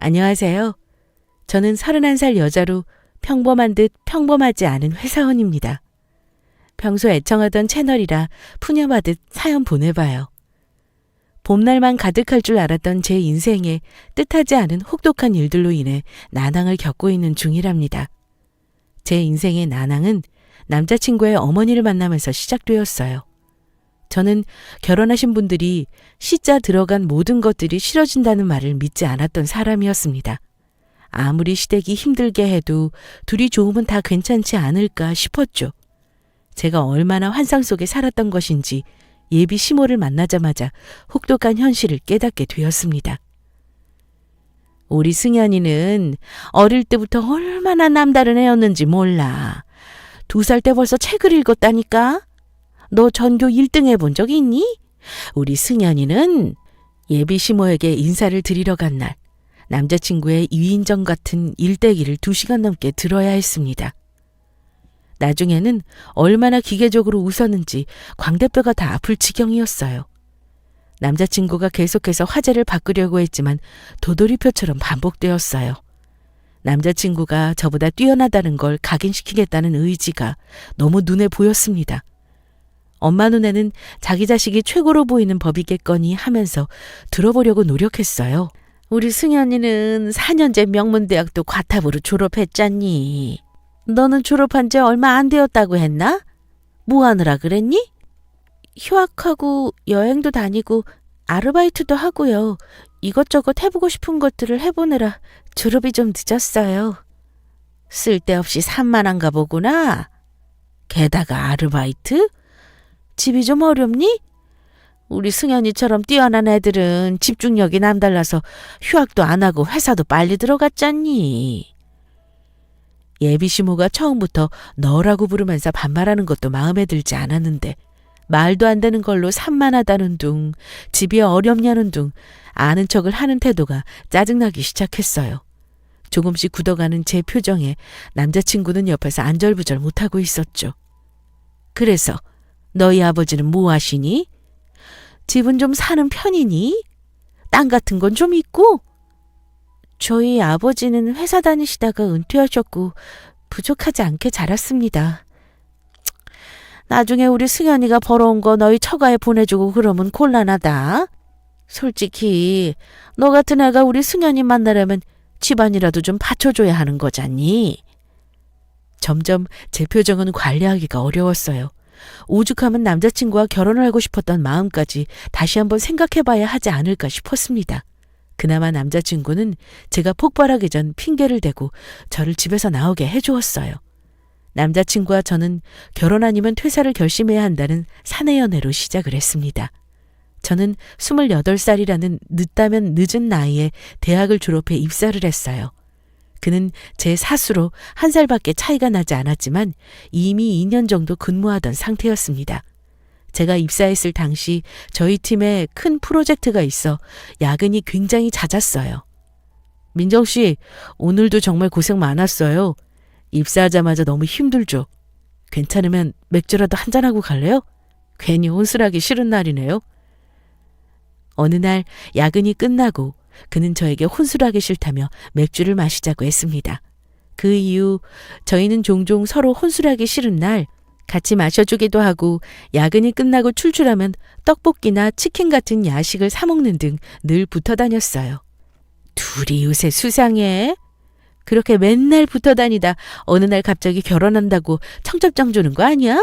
안녕하세요. 저는 31살 여자로 평범한 듯 평범하지 않은 회사원입니다. 평소 애청하던 채널이라 푸념하듯 사연 보내봐요. 봄날만 가득할 줄 알았던 제 인생에 뜻하지 않은 혹독한 일들로 인해 난항을 겪고 있는 중이랍니다. 제 인생의 난항은 남자친구의 어머니를 만나면서 시작되었어요. 저는 결혼하신 분들이 시자 들어간 모든 것들이 싫어진다는 말을 믿지 않았던 사람이었습니다. 아무리 시댁이 힘들게 해도 둘이 좋으면 다 괜찮지 않을까 싶었죠. 제가 얼마나 환상 속에 살았던 것인지 예비 시모를 만나자마자 혹독한 현실을 깨닫게 되었습니다. 우리 승현이는 어릴 때부터 얼마나 남다른 애였는지 몰라. 2살 때 벌써 책을 읽었다니까? 너 전교 1등 해본 적 있니? 우리 승현이는 예비 시모에게 인사를 드리러 간 날 남자친구의 위인전 같은 일대기를 2시간 넘게 들어야 했습니다. 나중에는 얼마나 기계적으로 웃었는지 광대뼈가 다 아플 지경이었어요. 남자친구가 계속해서 화제를 바꾸려고 했지만 도돌이표처럼 반복되었어요. 남자친구가 저보다 뛰어나다는 걸 각인시키겠다는 의지가 너무 눈에 보였습니다. 엄마 눈에는 자기 자식이 최고로 보이는 법이겠거니 하면서 들어보려고 노력했어요. 우리 승현이는 4년제 명문대학도 과탑으로 졸업했잖니. 너는 졸업한 지 얼마 안 되었다고 했나? 뭐 하느라 그랬니? 휴학하고 여행도 다니고 아르바이트도 하고요. 이것저것 해보고 싶은 것들을 해보느라 졸업이 좀 늦었어요. 쓸데없이 산만한가 보구나. 게다가 아르바이트? 집이 좀 어렵니? 우리 승현이처럼 뛰어난 애들은 집중력이 남달라서 휴학도 안 하고 회사도 빨리 들어갔잖니. 예비 시모가 처음부터 너라고 부르면서 반말하는 것도 마음에 들지 않았는데 말도 안 되는 걸로 산만하다는 둥, 집이 어렵냐는 둥, 아는 척을 하는 태도가 짜증나기 시작했어요. 조금씩 굳어가는 제 표정에 남자친구는 옆에서 안절부절 못하고 있었죠. 그래서 너희 아버지는 뭐 하시니? 집은 좀 사는 편이니? 땅 같은 건 좀 있고? 저희 아버지는 회사 다니시다가 은퇴하셨고 부족하지 않게 자랐습니다. 나중에 우리 승현이가 벌어온 거 너희 처가에 보내주고 그러면 곤란하다. 솔직히 너 같은 애가 우리 승현이 만나려면 집안이라도 좀 받쳐줘야 하는 거잖니. 점점 제 표정은 관리하기가 어려웠어요. 오죽하면 남자친구와 결혼을 하고 싶었던 마음까지 다시 한번 생각해봐야 하지 않을까 싶었습니다. 그나마 남자친구는 제가 폭발하기 전 핑계를 대고 저를 집에서 나오게 해주었어요. 남자친구와 저는 결혼 아니면 퇴사를 결심해야 한다는 사내 연애로 시작을 했습니다. 저는 28살이라는 늦다면 늦은 나이에 대학을 졸업해 입사를 했어요. 그는 제 사수로 1살밖에 차이가 나지 않았지만 이미 2년 정도 근무하던 상태였습니다. 제가 입사했을 당시 저희 팀에 큰 프로젝트가 있어 야근이 굉장히 잦았어요. 민정 씨, 오늘도 정말 고생 많았어요. 입사하자마자 너무 힘들죠. 괜찮으면 맥주라도 한잔하고 갈래요? 괜히 혼술하기 싫은 날이네요. 어느 날 야근이 끝나고 그는 저에게 혼술하기 싫다며 맥주를 마시자고 했습니다. 그 이후 저희는 종종 서로 혼술하기 싫은 날 같이 마셔주기도 하고 야근이 끝나고 출출하면 떡볶이나 치킨 같은 야식을 사 먹는 등 늘 붙어 다녔어요. 둘이 요새 수상해. 그렇게 맨날 붙어 다니다 어느 날 갑자기 결혼한다고 청첩장 주는 거 아니야?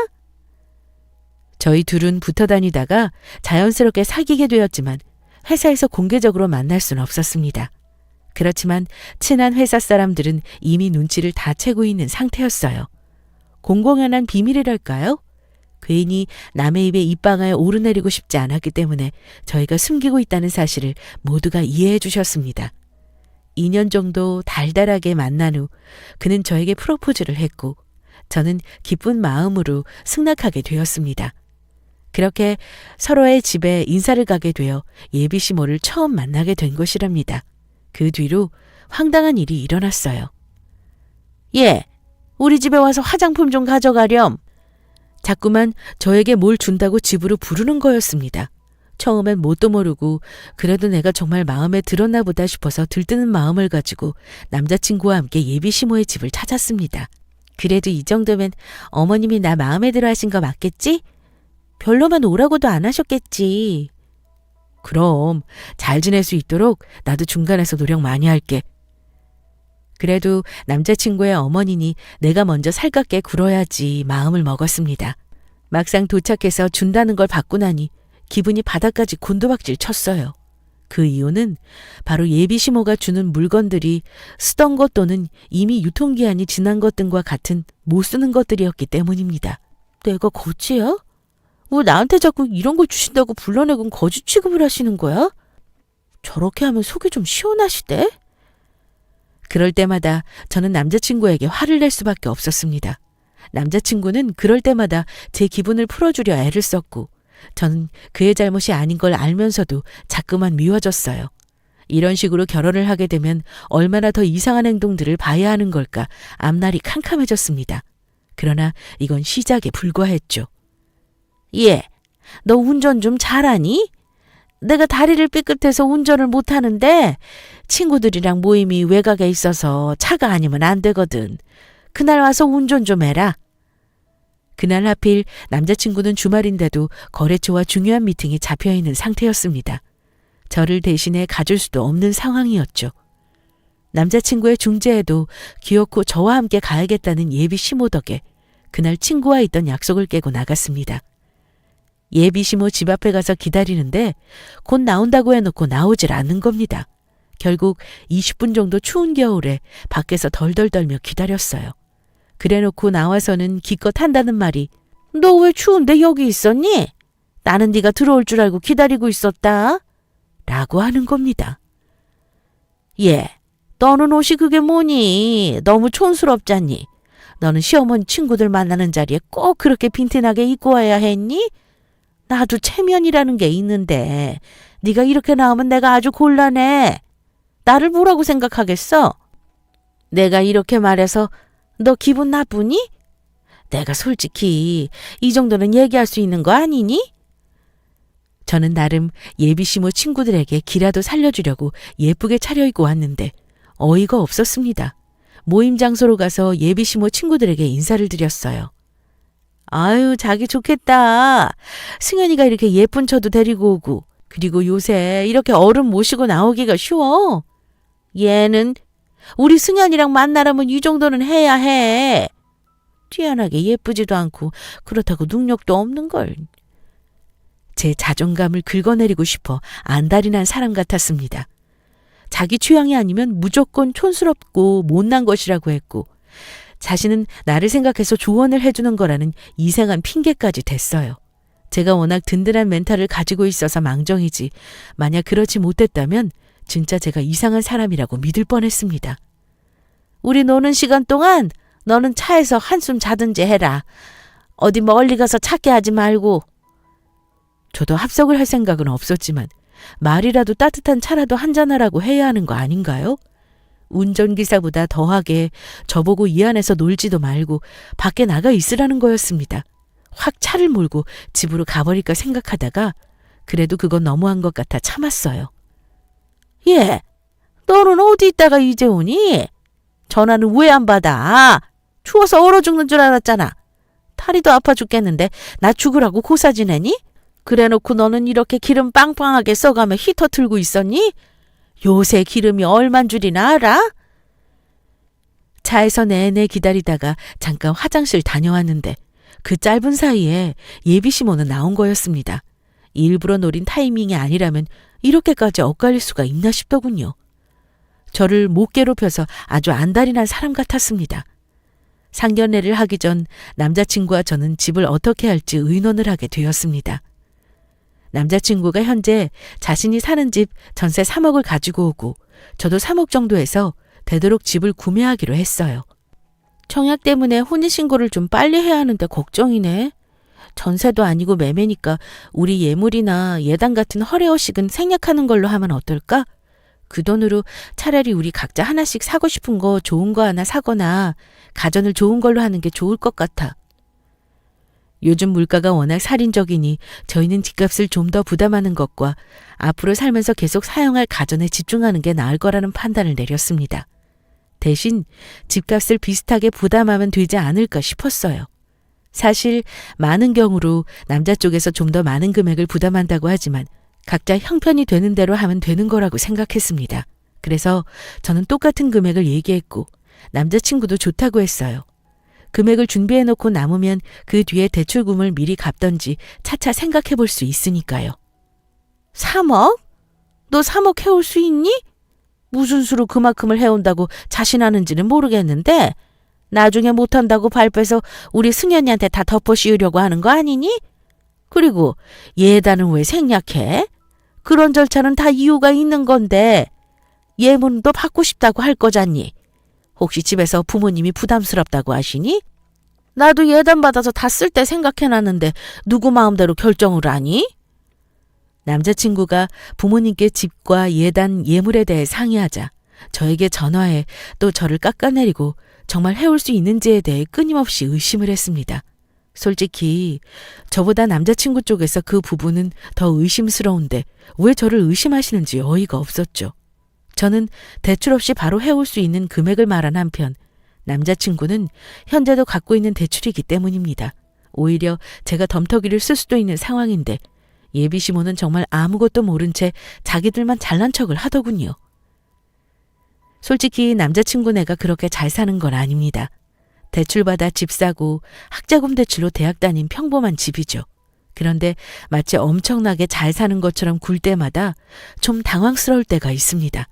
저희 둘은 붙어 다니다가 자연스럽게 사귀게 되었지만 회사에서 공개적으로 만날 수는 없었습니다. 그렇지만 친한 회사 사람들은 이미 눈치를 다 채고 있는 상태였어요. 공공연한 비밀이랄까요? 괜히 남의 입에 입방아에 오르내리고 싶지 않았기 때문에 저희가 숨기고 있다는 사실을 모두가 이해해 주셨습니다. 2년 정도 달달하게 만난 후 그는 저에게 프로포즈를 했고 저는 기쁜 마음으로 승낙하게 되었습니다. 그렇게 서로의 집에 인사를 가게 되어 예비 시모를 처음 만나게 된 것이랍니다. 그 뒤로 황당한 일이 일어났어요. 예, 우리 집에 와서 화장품 좀 가져가렴. 자꾸만 저에게 뭘 준다고 집으로 부르는 거였습니다. 처음엔 뭣도 모르고 그래도 내가 정말 마음에 들었나 보다 싶어서 들뜨는 마음을 가지고 남자친구와 함께 예비 시모의 집을 찾았습니다. 그래도 이 정도면 어머님이 나 마음에 들어 하신 거 맞겠지? 별로면 오라고도 안 하셨겠지. 그럼 잘 지낼 수 있도록 나도 중간에서 노력 많이 할게. 그래도 남자친구의 어머니니 내가 먼저 살갑게 굴어야지 마음을 먹었습니다. 막상 도착해서 준다는 걸 받고 나니 기분이 바닥까지 곤두박질 쳤어요. 그 이유는 바로 예비 시모가 주는 물건들이 쓰던 것 또는 이미 유통기한이 지난 것 등과 같은 못 쓰는 것들이었기 때문입니다. 내가 거지야? 왜 나한테 자꾸 이런 걸 주신다고 불러내곤 거지 취급을 하시는 거야? 저렇게 하면 속이 좀 시원하시대? 그럴 때마다 저는 남자친구에게 화를 낼 수밖에 없었습니다. 남자친구는 그럴 때마다 제 기분을 풀어주려 애를 썼고 저는 그의 잘못이 아닌 걸 알면서도 자꾸만 미워졌어요. 이런 식으로 결혼을 하게 되면 얼마나 더 이상한 행동들을 봐야 하는 걸까 앞날이 캄캄해졌습니다. 그러나 이건 시작에 불과했죠. 예, 너 운전 좀 잘하니? 내가 다리를 삐끗해서 운전을 못하는데 친구들이랑 모임이 외곽에 있어서 차가 아니면 안 되거든. 그날 와서 운전 좀 해라. 그날 하필 남자친구는 주말인데도 거래처와 중요한 미팅이 잡혀있는 상태였습니다. 저를 대신해 가줄 수도 없는 상황이었죠. 남자친구의 중재에도 기어코 저와 함께 가야겠다는 예비 시모 덕에 그날 친구와 있던 약속을 깨고 나갔습니다. 예비 시모 집 앞에 가서 기다리는데 곧 나온다고 해놓고 나오질 않는 겁니다. 결국 20분 정도 추운 겨울에 밖에서 덜덜 떨며 기다렸어요. 그래놓고 나와서는 기껏 한다는 말이 너 왜 추운데 여기 있었니? 나는 네가 들어올 줄 알고 기다리고 있었다. 라고 하는 겁니다. 예, 너는 옷이 그게 뭐니? 너무 촌스럽잖니? 너는 시어머니 친구들 만나는 자리에 꼭 그렇게 빈티나게 입고 와야 했니? 나도 체면이라는 게 있는데 네가 이렇게 나오면 내가 아주 곤란해. 나를 뭐라고 생각하겠어? 내가 이렇게 말해서 너 기분 나쁘니? 내가 솔직히 이 정도는 얘기할 수 있는 거 아니니? 저는 나름 예비시모 친구들에게 기라도 살려주려고 예쁘게 차려입고 왔는데 어이가 없었습니다. 모임 장소로 가서 예비시모 친구들에게 인사를 드렸어요. 아유, 자기 좋겠다. 승현이가 이렇게 예쁜 처도 데리고 오고 그리고 요새 이렇게 어른 모시고 나오기가 쉬워. 얘는 우리 승현이랑 만나려면 이 정도는 해야 해. 뛰어나게 예쁘지도 않고 그렇다고 능력도 없는걸. 제 자존감을 긁어내리고 싶어 안달이 난 사람 같았습니다. 자기 취향이 아니면 무조건 촌스럽고 못난 것이라고 했고 자신은 나를 생각해서 조언을 해주는 거라는 이상한 핑계까지 댔어요. 제가 워낙 든든한 멘탈을 가지고 있어서 망정이지 만약 그렇지 못했다면 진짜 제가 이상한 사람이라고 믿을 뻔했습니다. 우리 노는 시간 동안 너는 차에서 한숨 자든지 해라. 어디 멀리 가서 찾게 하지 말고. 저도 합석을 할 생각은 없었지만 말이라도 따뜻한 차라도 한잔하라고 해야 하는 거 아닌가요? 운전기사보다 더하게 저보고 이 안에서 놀지도 말고 밖에 나가 있으라는 거였습니다. 확 차를 몰고 집으로 가버릴까 생각하다가 그래도 그건 너무한 것 같아 참았어요. 예, 너는 어디 있다가 이제 오니? 전화는 왜 안 받아? 추워서 얼어 죽는 줄 알았잖아. 다리도 아파 죽겠는데 나 죽으라고 고사 지내니? 그래놓고 너는 이렇게 기름 빵빵하게 써가며 히터 틀고 있었니? 요새 기름이 얼만 줄이나 알아? 차에서 내내 기다리다가 잠깐 화장실 다녀왔는데 그 짧은 사이에 예비시모는 나온 거였습니다. 일부러 노린 타이밍이 아니라면 이렇게까지 엇갈릴 수가 있나 싶더군요. 저를 못 괴롭혀서 아주 안달이 난 사람 같았습니다. 상견례를 하기 전 남자친구와 저는 집을 어떻게 할지 의논을 하게 되었습니다. 남자친구가 현재 자신이 사는 집 전세 3억을 가지고 오고 저도 3억 정도 해서 되도록 집을 구매하기로 했어요. 청약 때문에 혼인신고를 좀 빨리 해야 하는데 걱정이네. 전세도 아니고 매매니까 우리 예물이나 예당 같은 허례허식은 생략하는 걸로 하면 어떨까? 그 돈으로 차라리 우리 각자 하나씩 사고 싶은 거 좋은 거 하나 사거나 가전을 좋은 걸로 하는 게 좋을 것 같아. 요즘 물가가 워낙 살인적이니 저희는 집값을 좀 더 부담하는 것과 앞으로 살면서 계속 사용할 가전에 집중하는 게 나을 거라는 판단을 내렸습니다. 대신 집값을 비슷하게 부담하면 되지 않을까 싶었어요. 사실 많은 경우로 남자 쪽에서 좀 더 많은 금액을 부담한다고 하지만 각자 형편이 되는 대로 하면 되는 거라고 생각했습니다. 그래서 저는 똑같은 금액을 얘기했고 남자친구도 좋다고 했어요. 금액을 준비해놓고 남으면 그 뒤에 대출금을 미리 갚던지 차차 생각해 볼 수 있으니까요. 3억? 너 3억 해올 수 있니? 무슨 수로 그만큼을 해온다고 자신하는지는 모르겠는데 나중에 못한다고 발표해서 우리 승현이한테 다 덮어씌우려고 하는 거 아니니? 그리고 예단은 왜 생략해? 그런 절차는 다 이유가 있는 건데 예물도 받고 싶다고 할 거잖니. 혹시 집에서 부모님이 부담스럽다고 하시니? 나도 예단 받아서 다 쓸 때 생각해놨는데 누구 마음대로 결정을 하니? 남자친구가 부모님께 집과 예단 예물에 대해 상의하자 저에게 전화해 또 저를 깎아내리고 정말 해올 수 있는지에 대해 끊임없이 의심을 했습니다. 솔직히 저보다 남자친구 쪽에서 그 부분은 더 의심스러운데 왜 저를 의심하시는지 어이가 없었죠. 저는 대출 없이 바로 해올 수 있는 금액을 말한 한편 남자친구는 현재도 갖고 있는 대출이기 때문입니다. 오히려 제가 덤터기를 쓸 수도 있는 상황인데 예비시모는 정말 아무것도 모른 채 자기들만 잘난 척을 하더군요. 솔직히 남자친구네가 그렇게 잘 사는 건 아닙니다. 대출받아 집 사고 학자금 대출로 대학 다닌 평범한 집이죠. 그런데 마치 엄청나게 잘 사는 것처럼 굴 때마다 좀 당황스러울 때가 있습니다.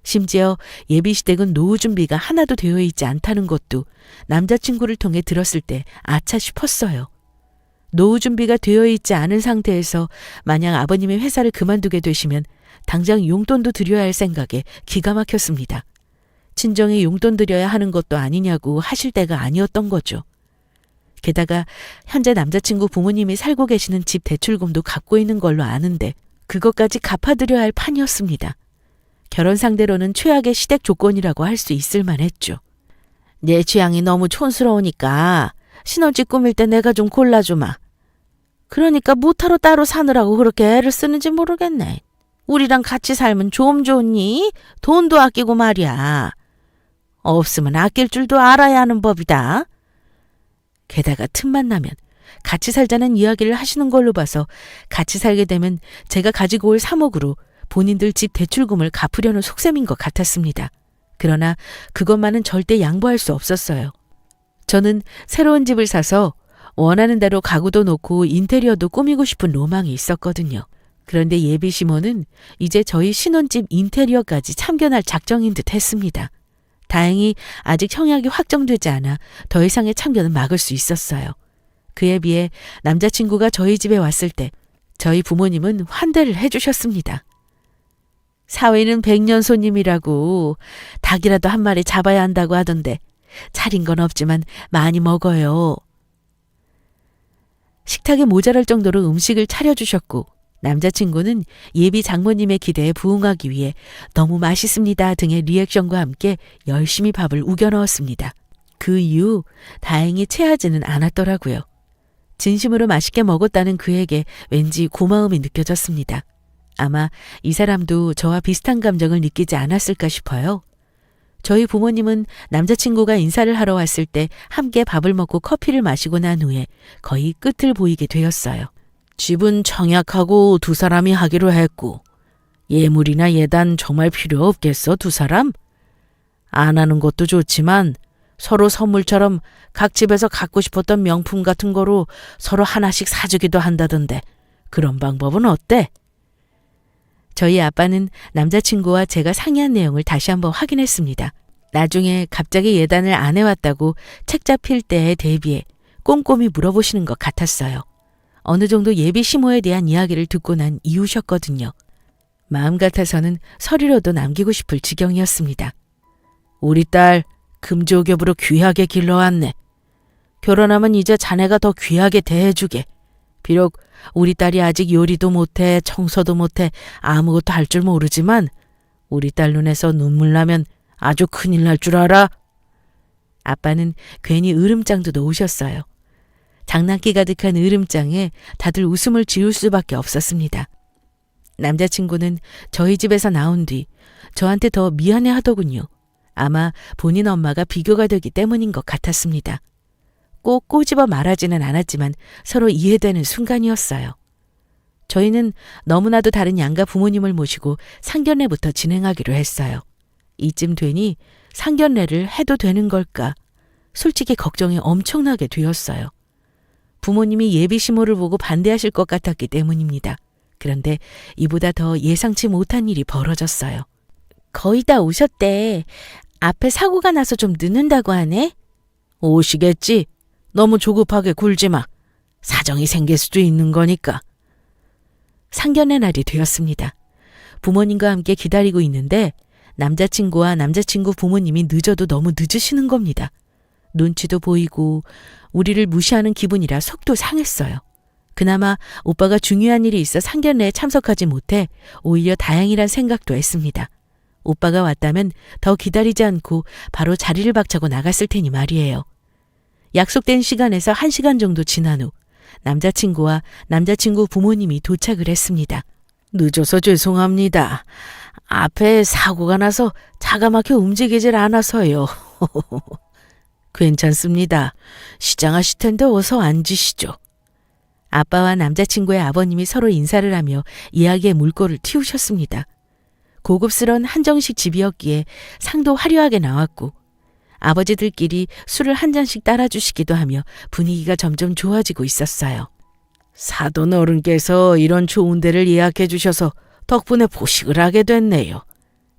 심지어 예비시댁은 노후 준비가 하나도 되어 있지 않다는 것도 남자친구를 통해 들었을 때 아차 싶었어요. 노후 준비가 되어 있지 않은 상태에서 만약 아버님의 회사를 그만두게 되시면 당장 용돈도 드려야 할 생각에 기가 막혔습니다. 친정에 용돈 드려야 하는 것도 아니냐고 하실 때가 아니었던 거죠. 게다가 현재 남자친구 부모님이 살고 계시는 집 대출금도 갖고 있는 걸로 아는데 그것까지 갚아드려야 할 판이었습니다. 결혼 상대로는 최악의 시댁 조건이라고 할 수 있을 만했죠. 내 취향이 너무 촌스러우니까 신혼집 꾸밀 때 내가 좀 골라주마. 그러니까 모타로 따로 사느라고 그렇게 애를 쓰는지 모르겠네. 우리랑 같이 살면 좀 좋니? 돈도 아끼고 말이야. 없으면 아낄 줄도 알아야 하는 법이다. 게다가 틈만 나면 같이 살자는 이야기를 하시는 걸로 봐서 같이 살게 되면 제가 가지고 올 3억으로 본인들 집 대출금을 갚으려는 속셈인 것 같았습니다. 그러나 그것만은 절대 양보할 수 없었어요. 저는 새로운 집을 사서 원하는 대로 가구도 놓고 인테리어도 꾸미고 싶은 로망이 있었거든요. 그런데 예비시모는 이제 저희 신혼집 인테리어까지 참견할 작정인 듯 했습니다. 다행히 아직 청약이 확정되지 않아 더 이상의 참견은 막을 수 있었어요. 그에 비해 남자친구가 저희 집에 왔을 때 저희 부모님은 환대를 해주셨습니다. 사위는 100년 손님이라고 닭이라도 한 마리 잡아야 한다고 하던데 차린 건 없지만 많이 먹어요. 식탁에 모자랄 정도로 음식을 차려주셨고 남자친구는 예비 장모님의 기대에 부응하기 위해 너무 맛있습니다 등의 리액션과 함께 열심히 밥을 우겨 넣었습니다. 그 이후 다행히 체하지는 않았더라고요. 진심으로 맛있게 먹었다는 그에게 왠지 고마움이 느껴졌습니다. 아마 이 사람도 저와 비슷한 감정을 느끼지 않았을까 싶어요. 저희 부모님은 남자친구가 인사를 하러 왔을 때 함께 밥을 먹고 커피를 마시고 난 후에 거의 끝을 보이게 되었어요. 집은 청약하고 두 사람이 하기로 했고 예물이나 예단 정말 필요 없겠어 두 사람? 안 하는 것도 좋지만 서로 선물처럼 각 집에서 갖고 싶었던 명품 같은 거로 서로 하나씩 사주기도 한다던데 그런 방법은 어때? 저희 아빠는 남자친구와 제가 상의한 내용을 다시 한번 확인했습니다. 나중에 갑자기 예단을 안 해왔다고 책 잡힐 때에 대비해 꼼꼼히 물어보시는 것 같았어요. 어느 정도 예비 시모에 대한 이야기를 듣고 난 이유셨거든요. 마음 같아서는 서류로도 남기고 싶을 지경이었습니다. 우리 딸 금조겹으로 귀하게 길러왔네. 결혼하면 이제 자네가 더 귀하게 대해주게. 비록 우리 딸이 아직 요리도 못해 청소도 못해 아무것도 할 줄 모르지만 우리 딸 눈에서 눈물 나면 아주 큰일 날 줄 알아. 아빠는 괜히 으름장도 놓으셨어요. 장난기 가득한 으름장에 다들 웃음을 지을 수밖에 없었습니다. 남자친구는 저희 집에서 나온 뒤 저한테 더 미안해 하더군요. 아마 본인 엄마가 비교가 되기 때문인 것 같았습니다. 꼭 꼬집어 말하지는 않았지만 서로 이해되는 순간이었어요. 저희는 너무나도 다른 양가 부모님을 모시고 상견례부터 진행하기로 했어요. 이쯤 되니 상견례를 해도 되는 걸까? 솔직히 걱정이 엄청나게 되었어요. 부모님이 예비 시모를 보고 반대하실 것 같았기 때문입니다. 그런데 이보다 더 예상치 못한 일이 벌어졌어요. 거의 다 오셨대. 앞에 사고가 나서 좀 늦는다고 하네. 오시겠지. 너무 조급하게 굴지 마. 사정이 생길 수도 있는 거니까. 상견례 날이 되었습니다. 부모님과 함께 기다리고 있는데 남자친구와 남자친구 부모님이 늦어도 너무 늦으시는 겁니다. 눈치도 보이고 우리를 무시하는 기분이라 속도 상했어요. 그나마 오빠가 중요한 일이 있어 상견례에 참석하지 못해 오히려 다행이란 생각도 했습니다. 오빠가 왔다면 더 기다리지 않고 바로 자리를 박차고 나갔을 테니 말이에요. 약속된 시간에서 1시간 정도 지난 후 남자친구와 남자친구 부모님이 도착을 했습니다. 늦어서 죄송합니다. 앞에 사고가 나서 차가 막혀 움직이질 않아서요. 괜찮습니다. 시장하실 텐데 어서 앉으시죠. 아빠와 남자친구의 아버님이 서로 인사를 하며 이야기의 물꼬를 틔우셨습니다. 고급스러운 한정식 집이었기에 상도 화려하게 나왔고 아버지들끼리 술을 한 잔씩 따라주시기도 하며 분위기가 점점 좋아지고 있었어요. 사돈 어른께서 이런 좋은 데를 예약해 주셔서 덕분에 보식을 하게 됐네요.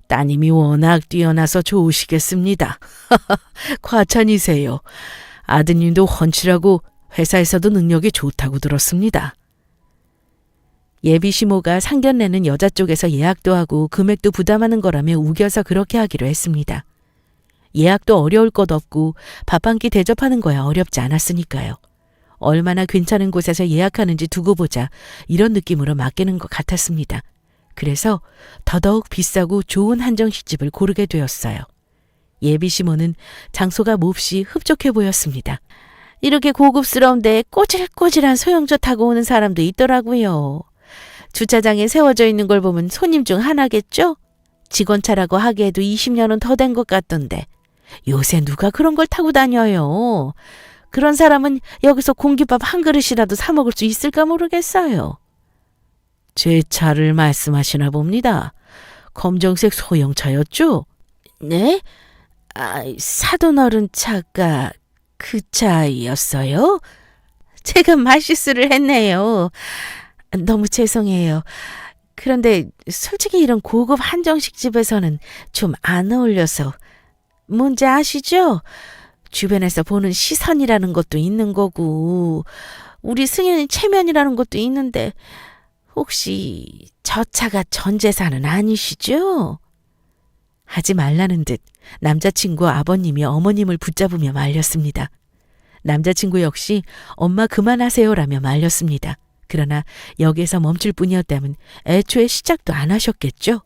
따님이 워낙 뛰어나서 좋으시겠습니다. 과찬이세요. 아드님도 훤칠하고 회사에서도 능력이 좋다고 들었습니다. 예비 시모가 상견례는 여자 쪽에서 예약도 하고 금액도 부담하는 거라며 우겨서 그렇게 하기로 했습니다. 예약도 어려울 것 없고 밥 한 끼 대접하는 거야 어렵지 않았으니까요. 얼마나 괜찮은 곳에서 예약하는지 두고 보자 이런 느낌으로 맡기는 것 같았습니다. 그래서 더더욱 비싸고 좋은 한정식집을 고르게 되었어요. 예비 시모는 장소가 몹시 흡족해 보였습니다. 이렇게 고급스러운데 꼬질꼬질한 소형차 타고 오는 사람도 있더라고요. 주차장에 세워져 있는 걸 보면 손님 중 하나겠죠? 직원차라고 하기에도 20년은 더 된 것 같던데 요새 누가 그런 걸 타고 다녀요. 그런 사람은 여기서 공깃밥 한 그릇이라도 사 먹을 수 있을까 모르겠어요. 제 차를 말씀하시나 봅니다. 검정색 소형차였죠? 네? 사돈 어른 차가 그 차였어요? 제가 말실수를 했네요. 너무 죄송해요. 그런데 솔직히 이런 고급 한정식 집에서는 좀 안 어울려서. 뭔지 아시죠? 주변에서 보는 시선이라는 것도 있는 거고 우리 승현이 체면이라는 것도 있는데 혹시 저 차가 전 재산은 아니시죠? 하지 말라는 듯 남자친구 아버님이 어머님을 붙잡으며 말렸습니다. 남자친구 역시 엄마 그만하세요라며 말렸습니다. 그러나 여기에서 멈출 뿐이었다면 애초에 시작도 안 하셨겠죠?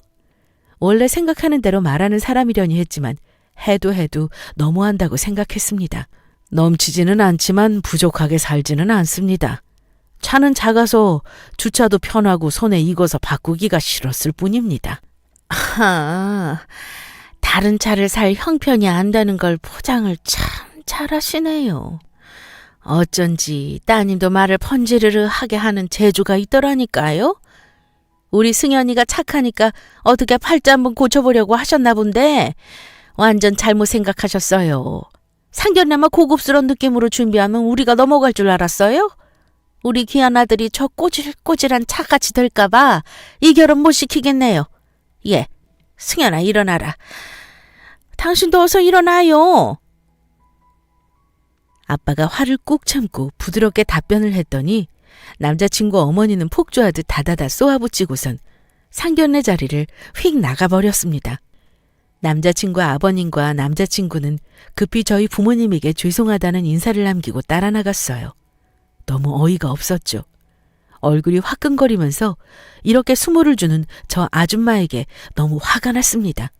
원래 생각하는 대로 말하는 사람이려니 했지만 해도 너무한다고 생각했습니다. 넘치지는 않지만 부족하게 살지는 않습니다. 차는 작아서 주차도 편하고 손에 익어서 바꾸기가 싫었을 뿐입니다. 다른 차를 살 형편이 안 되는 걸 포장을 참 잘하시네요. 어쩐지 따님도 말을 펀지르르 하게 하는 재주가 있더라니까요. 우리 승현이가 착하니까 어떻게 팔자 한번 고쳐보려고 하셨나 본데 완전 잘못 생각하셨어요. 상견례만 고급스러운 느낌으로 준비하면 우리가 넘어갈 줄 알았어요? 우리 귀한 아들이 저 꼬질꼬질한 차같이 될까봐 이 결혼 못 시키겠네요. 예, 승현아 일어나라. 당신도 어서 일어나요. 아빠가 화를 꾹 참고 부드럽게 답변을 했더니 남자친구 어머니는 폭주하듯 다다다 쏘아붙이고선 상견례 자리를 휙 나가버렸습니다. 남자친구 아버님과 남자친구는 급히 저희 부모님에게 죄송하다는 인사를 남기고 따라 나갔어요. 너무 어이가 없었죠. 얼굴이 화끈거리면서 이렇게 수모를 주는 저 아줌마에게 너무 화가 났습니다.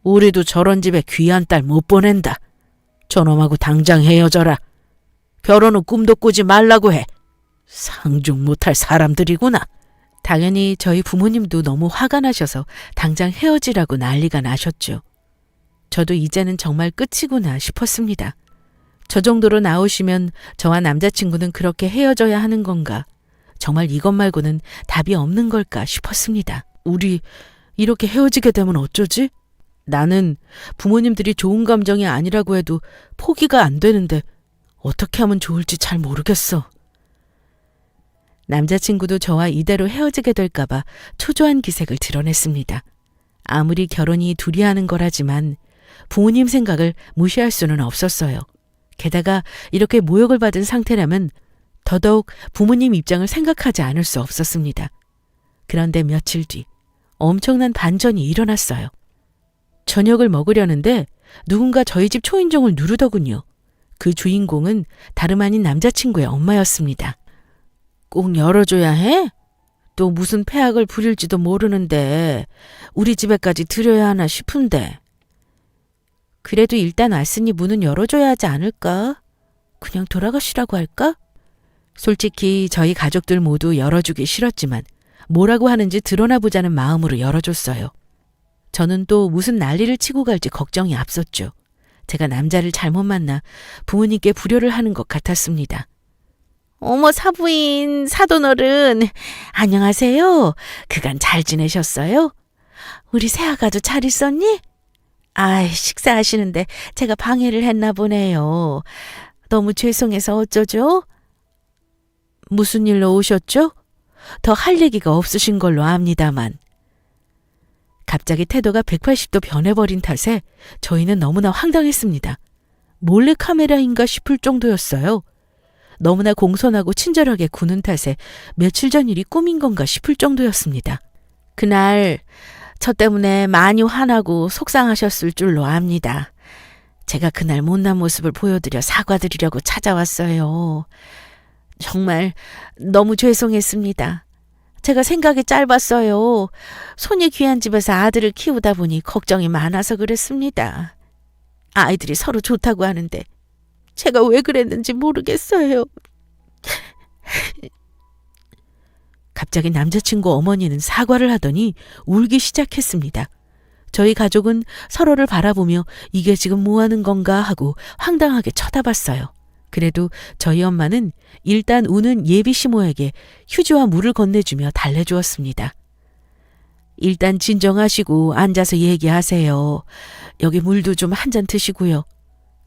우리도 저런 집에 귀한 딸 못 보낸다. 저놈하고 당장 헤어져라. 결혼은 꿈도 꾸지 말라고 해. 상종 못할 사람들이구나. 당연히 저희 부모님도 너무 화가 나셔서 당장 헤어지라고 난리가 나셨죠. 저도 이제는 정말 끝이구나 싶었습니다. 저 정도로 나오시면 저와 남자친구는 그렇게 헤어져야 하는 건가? 정말 이것 말고는 답이 없는 걸까 싶었습니다. 우리 이렇게 헤어지게 되면 어쩌지? 나는 부모님들이 좋은 감정이 아니라고 해도 포기가 안 되는데 어떻게 하면 좋을지 잘 모르겠어. 남자친구도 저와 이대로 헤어지게 될까봐 초조한 기색을 드러냈습니다. 아무리 결혼이 둘이 하는 거라지만 부모님 생각을 무시할 수는 없었어요. 게다가 이렇게 모욕을 받은 상태라면 더더욱 부모님 입장을 생각하지 않을 수 없었습니다. 그런데 며칠 뒤 엄청난 반전이 일어났어요. 저녁을 먹으려는데 누군가 저희 집 초인종을 누르더군요. 그 주인공은 다름 아닌 남자친구의 엄마였습니다. 꼭 열어줘야 해? 또 무슨 폐악을 부릴지도 모르는데 우리 집에까지 들여야 하나 싶은데. 그래도 일단 왔으니 문은 열어줘야 하지 않을까? 그냥 돌아가시라고 할까? 솔직히 저희 가족들 모두 열어주기 싫었지만 뭐라고 하는지 드러나 보자는 마음으로 열어줬어요. 저는 또 무슨 난리를 치고 갈지 걱정이 앞섰죠. 제가 남자를 잘못 만나 부모님께 불효를 하는 것 같았습니다. 어머 사부인, 사돈어른, 안녕하세요. 그간 잘 지내셨어요? 우리 새아가도 잘 있었니? 아이, 식사하시는데 제가 방해를 했나 보네요. 너무 죄송해서 어쩌죠? 무슨 일로 오셨죠? 더 할 얘기가 없으신 걸로 압니다만. 갑자기 태도가 180도 변해버린 탓에 저희는 너무나 황당했습니다. 몰래카메라인가 싶을 정도였어요. 너무나 공손하고 친절하게 구는 탓에 며칠 전 일이 꿈인 건가 싶을 정도였습니다. 그날 저 때문에 많이 화나고 속상하셨을 줄로 압니다. 제가 그날 못난 모습을 보여드려 사과드리려고 찾아왔어요. 정말 너무 죄송했습니다. 제가 생각이 짧았어요. 손이 귀한 집에서 아들을 키우다 보니 걱정이 많아서 그랬습니다. 아이들이 서로 좋다고 하는데 제가 왜 그랬는지 모르겠어요. 갑자기 남자친구 어머니는 사과를 하더니 울기 시작했습니다. 저희 가족은 서로를 바라보며 이게 지금 뭐 하는 건가 하고 황당하게 쳐다봤어요. 그래도 저희 엄마는 일단 우는 예비 시모에게 휴지와 물을 건네주며 달래주었습니다. 일단 진정하시고 앉아서 얘기하세요. 여기 물도 좀 한 잔 드시고요.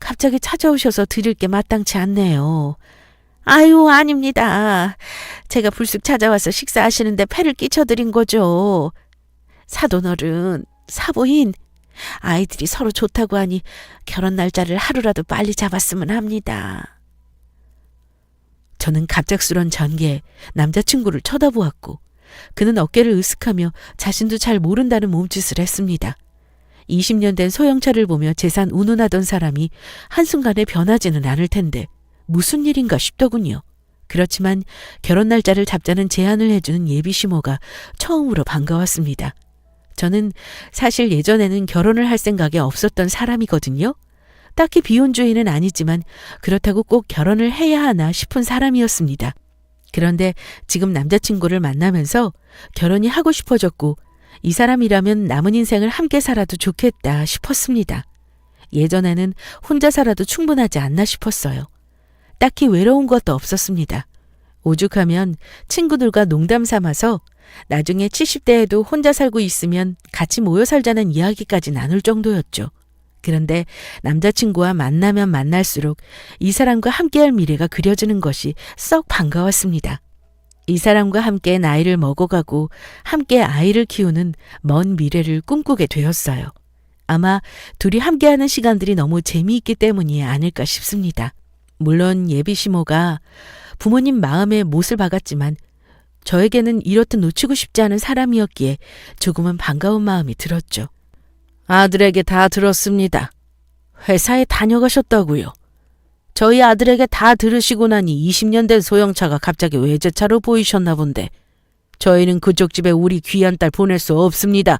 갑자기 찾아오셔서 드릴 게 마땅치 않네요. 아유, 아닙니다. 제가 불쑥 찾아와서 식사하시는데 폐를 끼쳐드린 거죠. 사돈어른, 사부인, 아이들이 서로 좋다고 하니 결혼 날짜를 하루라도 빨리 잡았으면 합니다. 저는 갑작스런 전개에 남자친구를 쳐다보았고 그는 어깨를 으쓱하며 자신도 잘 모른다는 몸짓을 했습니다. 20년 된 소형차를 보며 재산 운운하던 사람이 한순간에 변하지는 않을 텐데 무슨 일인가 싶더군요. 그렇지만 결혼 날짜를 잡자는 제안을 해주는 예비 시모가 처음으로 반가웠습니다. 저는 사실 예전에는 결혼을 할 생각이 없었던 사람이거든요. 딱히 비혼주의는 아니지만 그렇다고 꼭 결혼을 해야 하나 싶은 사람이었습니다. 그런데 지금 남자친구를 만나면서 결혼이 하고 싶어졌고 이 사람이라면 남은 인생을 함께 살아도 좋겠다 싶었습니다. 예전에는 혼자 살아도 충분하지 않나 싶었어요. 딱히 외로운 것도 없었습니다. 오죽하면 친구들과 농담 삼아서 나중에 70대에도 혼자 살고 있으면 같이 모여 살자는 이야기까지 나눌 정도였죠. 그런데 남자친구와 만나면 만날수록 이 사람과 함께할 미래가 그려지는 것이 썩 반가웠습니다. 이 사람과 함께 나이를 먹어가고 함께 아이를 키우는 먼 미래를 꿈꾸게 되었어요. 아마 둘이 함께하는 시간들이 너무 재미있기 때문이 아닐까 싶습니다. 물론 예비 시모가 부모님 마음에 못을 박았지만 저에게는 이렇듯 놓치고 싶지 않은 사람이었기에 조금은 반가운 마음이 들었죠. 아들에게 다 들었습니다. 회사에 다녀가셨다고요. 저희 아들에게 다 들으시고 나니 20년 된 소형차가 갑자기 외제차로 보이셨나 본데 저희는 그쪽 집에 우리 귀한 딸 보낼 수 없습니다.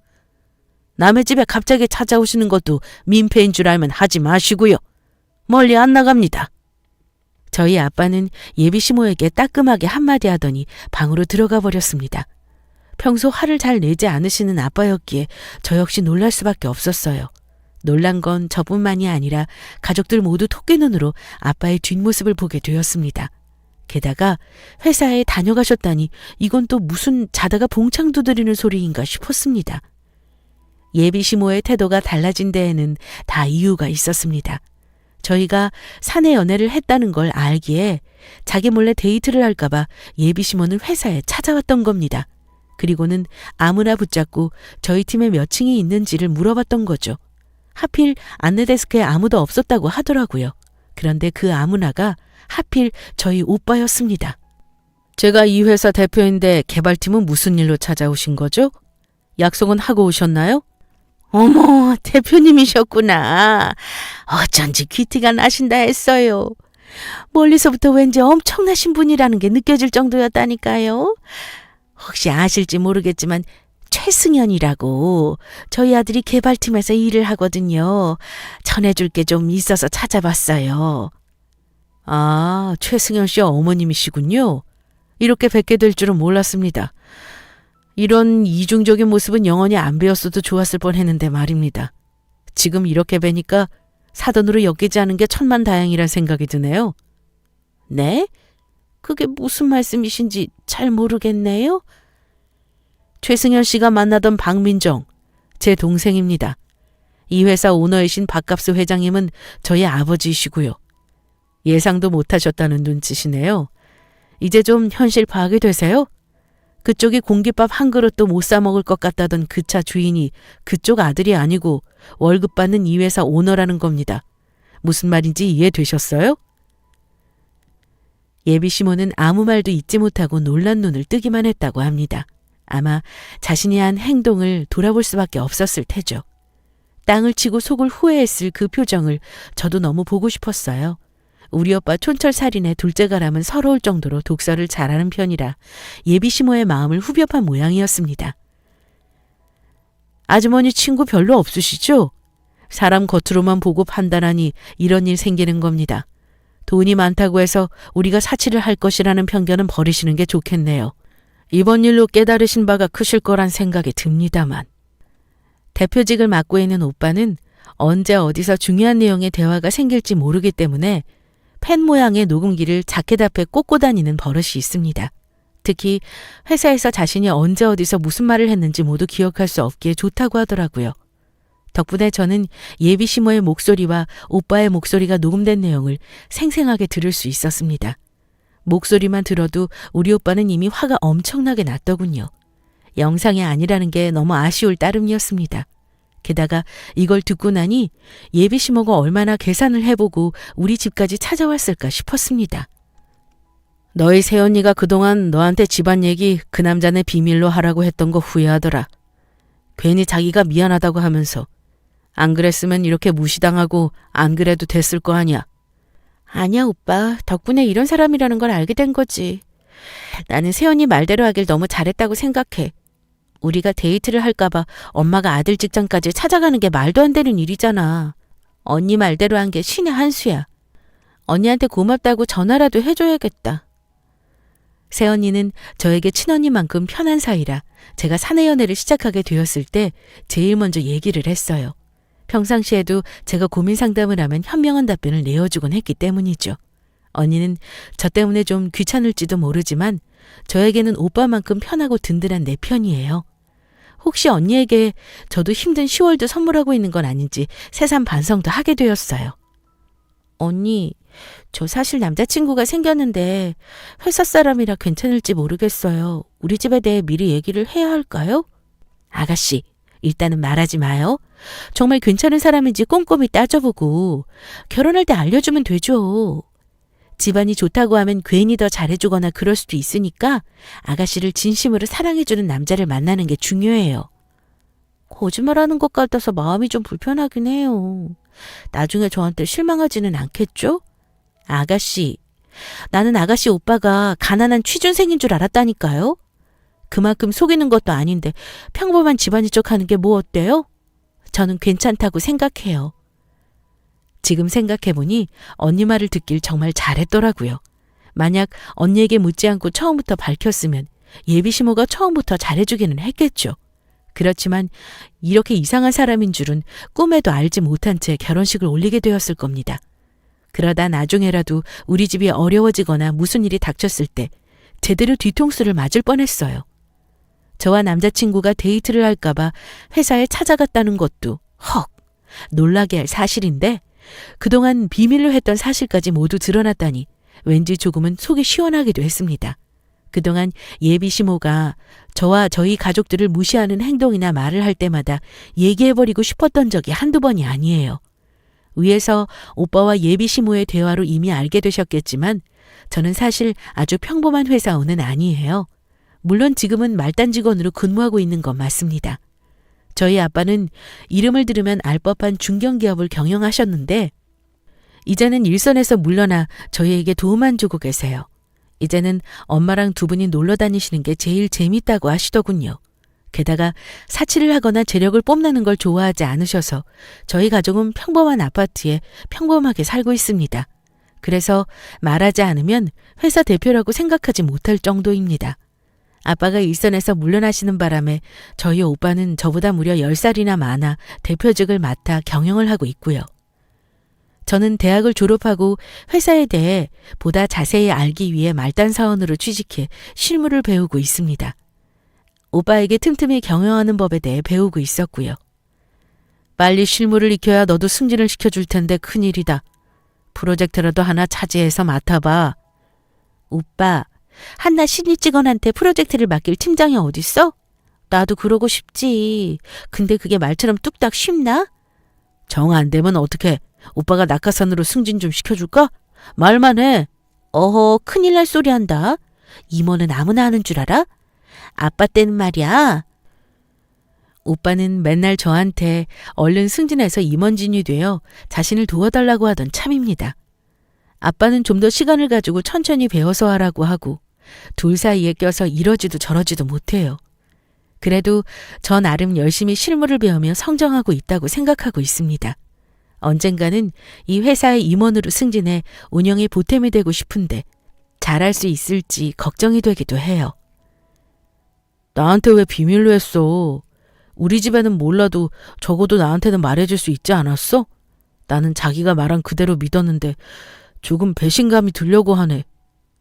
남의 집에 갑자기 찾아오시는 것도 민폐인 줄 알면 하지 마시고요. 멀리 안 나갑니다. 저희 아빠는 예비 시모에게 따끔하게 한마디 하더니 방으로 들어가 버렸습니다. 평소 화를 잘 내지 않으시는 아빠였기에 저 역시 놀랄 수밖에 없었어요. 놀란 건 저뿐만이 아니라 가족들 모두 토끼눈으로 아빠의 뒷모습을 보게 되었습니다. 게다가 회사에 다녀가셨다니 이건 또 무슨 자다가 봉창 두드리는 소리인가 싶었습니다. 예비 시모의 태도가 달라진 데에는 다 이유가 있었습니다. 저희가 사내 연애를 했다는 걸 알기에 자기 몰래 데이트를 할까봐 예비 시모는 회사에 찾아왔던 겁니다. 그리고는 아무나 붙잡고 저희 팀에 몇 층이 있는지를 물어봤던 거죠. 하필 안내데스크에 아무도 없었다고 하더라고요. 그런데 그 아무나가 하필 저희 오빠였습니다. 제가 이 회사 대표인데 개발팀은 무슨 일로 찾아오신 거죠? 약속은 하고 오셨나요? 어머, 대표님이셨구나. 어쩐지 귀티가 나신다 했어요. 멀리서부터 왠지 엄청나신 분이라는 게 느껴질 정도였다니까요. 혹시 아실지 모르겠지만 최승현이라고 저희 아들이 개발팀에서 일을 하거든요. 전해줄 게 좀 있어서 찾아봤어요. 아, 최승현 씨 어머님이시군요. 이렇게 뵙게 될 줄은 몰랐습니다. 이런 이중적인 모습은 영원히 안 배웠어도 좋았을 뻔했는데 말입니다. 지금 이렇게 뵈니까 사돈으로 엮이지 않은 게 천만다행이란 생각이 드네요. 네? 그게 무슨 말씀이신지 잘 모르겠네요. 최승현 씨가 만나던 박민정, 제 동생입니다. 이 회사 오너이신 박갑수 회장님은 저희 아버지이시고요. 예상도 못하셨다는 눈치시네요. 이제 좀 현실 파악이 되세요? 그쪽이 공깃밥 한 그릇도 못 사 먹을 것 같다던 그 차 주인이 그쪽 아들이 아니고 월급 받는 이 회사 오너라는 겁니다. 무슨 말인지 이해되셨어요? 예비 시모는 아무 말도 잊지 못하고 놀란 눈을 뜨기만 했다고 합니다. 아마 자신이 한 행동을 돌아볼 수밖에 없었을 테죠. 땅을 치고 속을 후회했을 그 표정을 저도 너무 보고 싶었어요. 우리 오빠 촌철살인의 둘째가람은 서러울 정도로 독서를 잘하는 편이라 예비 시모의 마음을 후벼판 모양이었습니다. 아주머니 친구 별로 없으시죠? 사람 겉으로만 보고 판단하니 이런 일 생기는 겁니다. 돈이 많다고 해서 우리가 사치를 할 것이라는 편견은 버리시는 게 좋겠네요. 이번 일로 깨달으신 바가 크실 거란 생각이 듭니다만. 대표직을 맡고 있는 오빠는 언제 어디서 중요한 내용의 대화가 생길지 모르기 때문에 펜 모양의 녹음기를 자켓 앞에 꽂고 다니는 버릇이 있습니다. 특히 회사에서 자신이 언제 어디서 무슨 말을 했는지 모두 기억할 수 없기에 좋다고 하더라고요. 덕분에 저는 예비 시모의 목소리와 오빠의 목소리가 녹음된 내용을 생생하게 들을 수 있었습니다. 목소리만 들어도 우리 오빠는 이미 화가 엄청나게 났더군요. 영상이 아니라는 게 너무 아쉬울 따름이었습니다. 게다가 이걸 듣고 나니 예비 시모가 얼마나 계산을 해보고 우리 집까지 찾아왔을까 싶었습니다. 너희 새언니가 그동안 너한테 집안 얘기 그 남자네 비밀로 하라고 했던 거 후회하더라. 괜히 자기가 미안하다고 하면서 안 그랬으면 이렇게 무시당하고 안 그래도 됐을 거 아니야. 아니야 오빠. 덕분에 이런 사람이라는 걸 알게 된 거지. 나는 새언니 말대로 하길 너무 잘했다고 생각해. 우리가 데이트를 할까봐 엄마가 아들 직장까지 찾아가는 게 말도 안 되는 일이잖아. 언니 말대로 한 게 신의 한 수야. 언니한테 고맙다고 전화라도 해줘야겠다. 새언니는 저에게 친언니만큼 편한 사이라 제가 사내 연애를 시작하게 되었을 때 제일 먼저 얘기를 했어요. 평상시에도 제가 고민 상담을 하면 현명한 답변을 내어주곤 했기 때문이죠. 언니는 저 때문에 좀 귀찮을지도 모르지만 저에게는 오빠만큼 편하고 든든한 내 편이에요. 혹시 언니에게 저도 힘든 10월도 선물하고 있는 건 아닌지 새삼 반성도 하게 되었어요. 언니, 저 사실 남자친구가 생겼는데 회사 사람이라 괜찮을지 모르겠어요. 우리 집에 대해 미리 얘기를 해야 할까요? 아가씨, 일단은 말하지 마요. 정말 괜찮은 사람인지 꼼꼼히 따져보고 결혼할 때 알려주면 되죠. 집안이 좋다고 하면 괜히 더 잘해주거나 그럴 수도 있으니까 아가씨를 진심으로 사랑해주는 남자를 만나는 게 중요해요. 거짓말하는 것 같아서 마음이 좀 불편하긴 해요. 나중에 저한테 실망하지는 않겠죠? 아가씨, 나는 아가씨 오빠가 가난한 취준생인 줄 알았다니까요. 그만큼 속이는 것도 아닌데 평범한 집안일 척하는 게 뭐 어때요? 저는 괜찮다고 생각해요. 지금 생각해보니 언니 말을 듣길 정말 잘했더라고요. 만약 언니에게 묻지 않고 처음부터 밝혔으면 예비시모가 처음부터 잘해주기는 했겠죠. 그렇지만 이렇게 이상한 사람인 줄은 꿈에도 알지 못한 채 결혼식을 올리게 되었을 겁니다. 그러다 나중에라도 우리 집이 어려워지거나 무슨 일이 닥쳤을 때 제대로 뒤통수를 맞을 뻔했어요. 저와 남자친구가 데이트를 할까봐 회사에 찾아갔다는 것도 헉! 놀라게 할 사실인데 그동안 비밀로 했던 사실까지 모두 드러났다니 왠지 조금은 속이 시원하기도 했습니다. 그동안 예비시모가 저와 저희 가족들을 무시하는 행동이나 말을 할 때마다 얘기해버리고 싶었던 적이 한두 번이 아니에요. 위에서 오빠와 예비시모의 대화로 이미 알게 되셨겠지만 저는 사실 아주 평범한 회사원은 아니에요. 물론 지금은 말단 직원으로 근무하고 있는 건 맞습니다. 저희 아빠는 이름을 들으면 알 법한 중견기업을 경영하셨는데 이제는 일선에서 물러나 저희에게 도움만 주고 계세요. 이제는 엄마랑 두 분이 놀러 다니시는 게 제일 재밌다고 하시더군요. 게다가 사치를 하거나 재력을 뽐내는 걸 좋아하지 않으셔서 저희 가족은 평범한 아파트에 평범하게 살고 있습니다. 그래서 말하지 않으면 회사 대표라고 생각하지 못할 정도입니다. 아빠가 일선에서 물러나시는 바람에 저희 오빠는 저보다 무려 10살이나 많아 대표직을 맡아 경영을 하고 있고요. 저는 대학을 졸업하고 회사에 대해 보다 자세히 알기 위해 말단 사원으로 취직해 실무를 배우고 있습니다. 오빠에게 틈틈이 경영하는 법에 대해 배우고 있었고요. 빨리 실무를 익혀야 너도 승진을 시켜줄 텐데 큰일이다. 프로젝트라도 하나 차지해서 맡아봐. 오빠, 한나 신입 직원한테 프로젝트를 맡길 팀장이 어딨어? 나도 그러고 싶지. 근데 그게 말처럼 뚝딱 쉽나? 정 안 되면 어떡해. 오빠가 낙하산으로 승진 좀 시켜줄까? 말만 해. 어허, 큰일 날 소리 한다. 임원은 아무나 하는 줄 알아? 아빠 때는 말이야. 오빠는 맨날 저한테 얼른 승진해서 임원진이 되어 자신을 도와달라고 하던 참입니다. 아빠는 좀 더 시간을 가지고 천천히 배워서 하라고 하고 둘 사이에 껴서 이러지도 저러지도 못해요. 그래도 저 나름 열심히 실무를 배우며 성장하고 있다고 생각하고 있습니다. 언젠가는 이 회사의 임원으로 승진해 운영에 보탬이 되고 싶은데 잘할 수 있을지 걱정이 되기도 해요. 나한테 왜 비밀로 했어? 우리 집에는 몰라도 적어도 나한테는 말해줄 수 있지 않았어? 나는 자기가 말한 그대로 믿었는데 조금 배신감이 들려고 하네.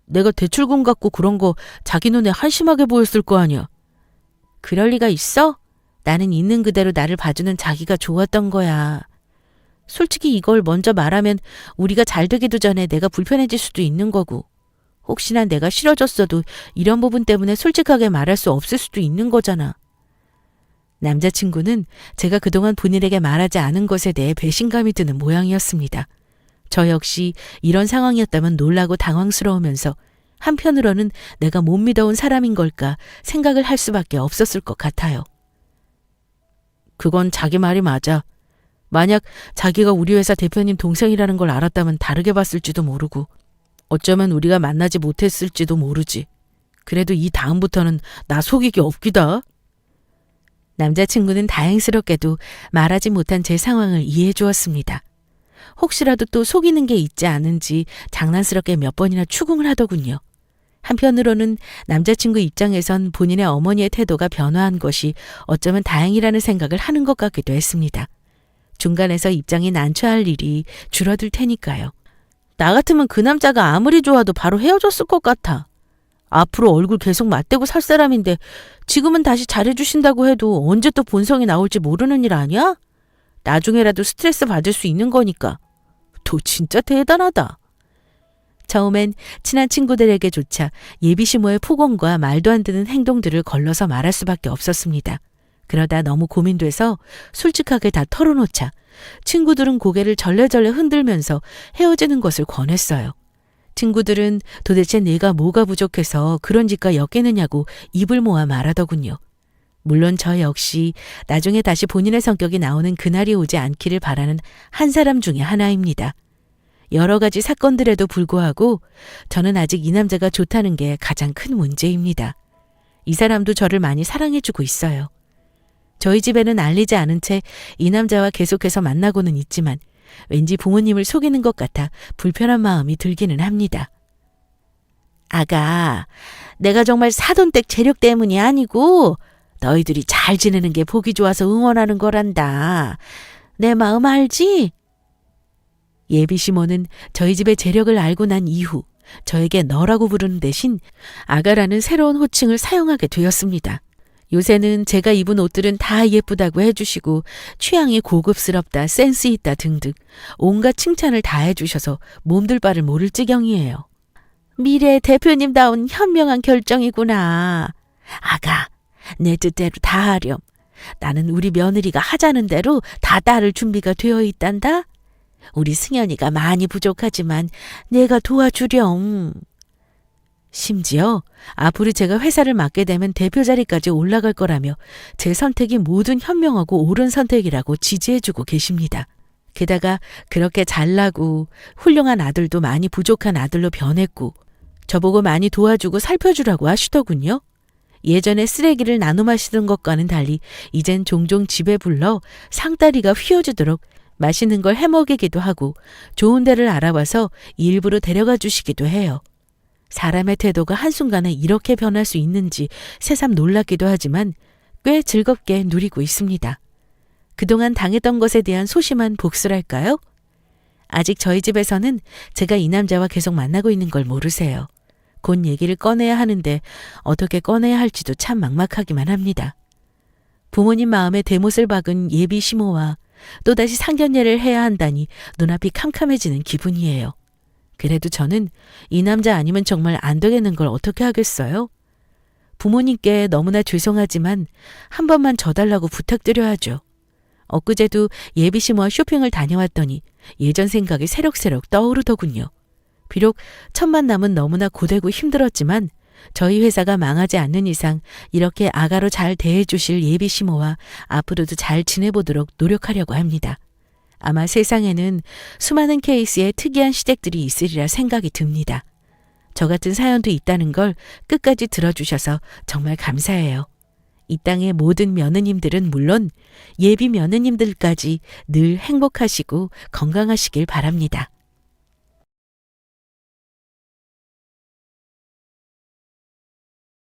내가 대출금 갖고 그런 거 자기 눈에 한심하게 보였을 거 아니야. 그럴 리가 있어? 나는 있는 그대로 나를 봐주는 자기가 좋았던 거야. 솔직히 이걸 먼저 말하면 우리가 잘 되기도 전에 내가 불편해질 수도 있는 거고 혹시나 내가 싫어졌어도 이런 부분 때문에 솔직하게 말할 수 없을 수도 있는 거잖아. 남자친구는 제가 그동안 본인에게 말하지 않은 것에 대해 배신감이 드는 모양이었습니다. 저 역시 이런 상황이었다면 놀라고 당황스러우면서 한편으로는 내가 못 믿어온 사람인 걸까 생각을 할 수밖에 없었을 것 같아요. 그건 자기 말이 맞아. 만약 자기가 우리 회사 대표님 동생이라는 걸 알았다면 다르게 봤을지도 모르고 어쩌면 우리가 만나지 못했을지도 모르지. 그래도 이 다음부터는 나 속이기 없기다. 남자친구는 다행스럽게도 말하지 못한 제 상황을 이해해 주었습니다. 혹시라도 또 속이는 게 있지 않은지 장난스럽게 몇 번이나 추궁을 하더군요. 한편으로는 남자친구 입장에선 본인의 어머니의 태도가 변화한 것이 어쩌면 다행이라는 생각을 하는 것 같기도 했습니다. 중간에서 입장이 난처할 일이 줄어들 테니까요. 나 같으면 그 남자가 아무리 좋아도 바로 헤어졌을 것 같아. 앞으로 얼굴 계속 맞대고 살 사람인데 지금은 다시 잘해주신다고 해도 언제 또 본성이 나올지 모르는 일 아니야? 나중에라도 스트레스 받을 수 있는 거니까. 너 진짜 대단하다. 처음엔 친한 친구들에게조차 예비시모의 폭언과 말도 안 되는 행동들을 걸러서 말할 수밖에 없었습니다. 그러다 너무 고민돼서 솔직하게 다 털어놓자 친구들은 고개를 절레절레 흔들면서 헤어지는 것을 권했어요. 친구들은 도대체 내가 뭐가 부족해서 그런 짓과 엮이느냐고 입을 모아 말하더군요. 물론 저 역시 나중에 다시 본인의 성격이 나오는 그날이 오지 않기를 바라는 한 사람 중에 하나입니다. 여러 가지 사건들에도 불구하고 저는 아직 이 남자가 좋다는 게 가장 큰 문제입니다. 이 사람도 저를 많이 사랑해주고 있어요. 저희 집에는 알리지 않은 채 이 남자와 계속해서 만나고는 있지만 왠지 부모님을 속이는 것 같아 불편한 마음이 들기는 합니다. 아가, 내가 정말 사돈댁 재력 때문이 아니고 너희들이 잘 지내는 게 보기 좋아서 응원하는 거란다. 내 마음 알지? 예비 시모는 저희 집의 재력을 알고 난 이후 저에게 너라고 부르는 대신 아가라는 새로운 호칭을 사용하게 되었습니다. 요새는 제가 입은 옷들은 다 예쁘다고 해주시고 취향이 고급스럽다, 센스 있다 등등 온갖 칭찬을 다 해주셔서 몸둘 바를 모를 지경이에요. 미래 대표님다운 현명한 결정이구나. 아가, 내 뜻대로 다 하렴. 나는 우리 며느리가 하자는 대로 다 따를 준비가 되어 있단다. 우리 승연이가 많이 부족하지만 내가 도와주렴. 심지어 앞으로 제가 회사를 맡게 되면 대표 자리까지 올라갈 거라며 제 선택이 모든 현명하고 옳은 선택이라고 지지해주고 계십니다. 게다가 그렇게 잘나고 훌륭한 아들도 많이 부족한 아들로 변했고 저보고 많이 도와주고 살펴주라고 하시더군요. 예전에 쓰레기를 나눠 마시던 것과는 달리 이젠 종종 집에 불러 상다리가 휘어지도록 맛있는 걸 해먹이기도 하고 좋은 데를 알아봐서 일부러 데려가 주시기도 해요. 사람의 태도가 한순간에 이렇게 변할 수 있는지 새삼 놀랍기도 하지만 꽤 즐겁게 누리고 있습니다. 그동안 당했던 것에 대한 소심한 복수랄까요? 아직 저희 집에서는 제가 이 남자와 계속 만나고 있는 걸 모르세요. 곧 얘기를 꺼내야 하는데 어떻게 꺼내야 할지도 참 막막하기만 합니다. 부모님 마음에 대못을 박은 예비 시모와 또다시 상견례를 해야 한다니 눈앞이 캄캄해지는 기분이에요. 그래도 저는 이 남자 아니면 정말 안 되겠는 걸 어떻게 하겠어요? 부모님께 너무나 죄송하지만 한 번만 져달라고 부탁드려야죠. 엊그제도 예비 시모와 쇼핑을 다녀왔더니 예전 생각이 새록새록 떠오르더군요. 비록 첫 만남은 너무나 고되고 힘들었지만 저희 회사가 망하지 않는 이상 이렇게 아가로 잘 대해주실 예비 시모와 앞으로도 잘 지내보도록 노력하려고 합니다. 아마 세상에는 수많은 케이스의 특이한 시댁들이 있으리라 생각이 듭니다. 저 같은 사연도 있다는 걸 끝까지 들어주셔서 정말 감사해요. 이 땅의 모든 며느님들은 물론 예비 며느님들까지 늘 행복하시고 건강하시길 바랍니다.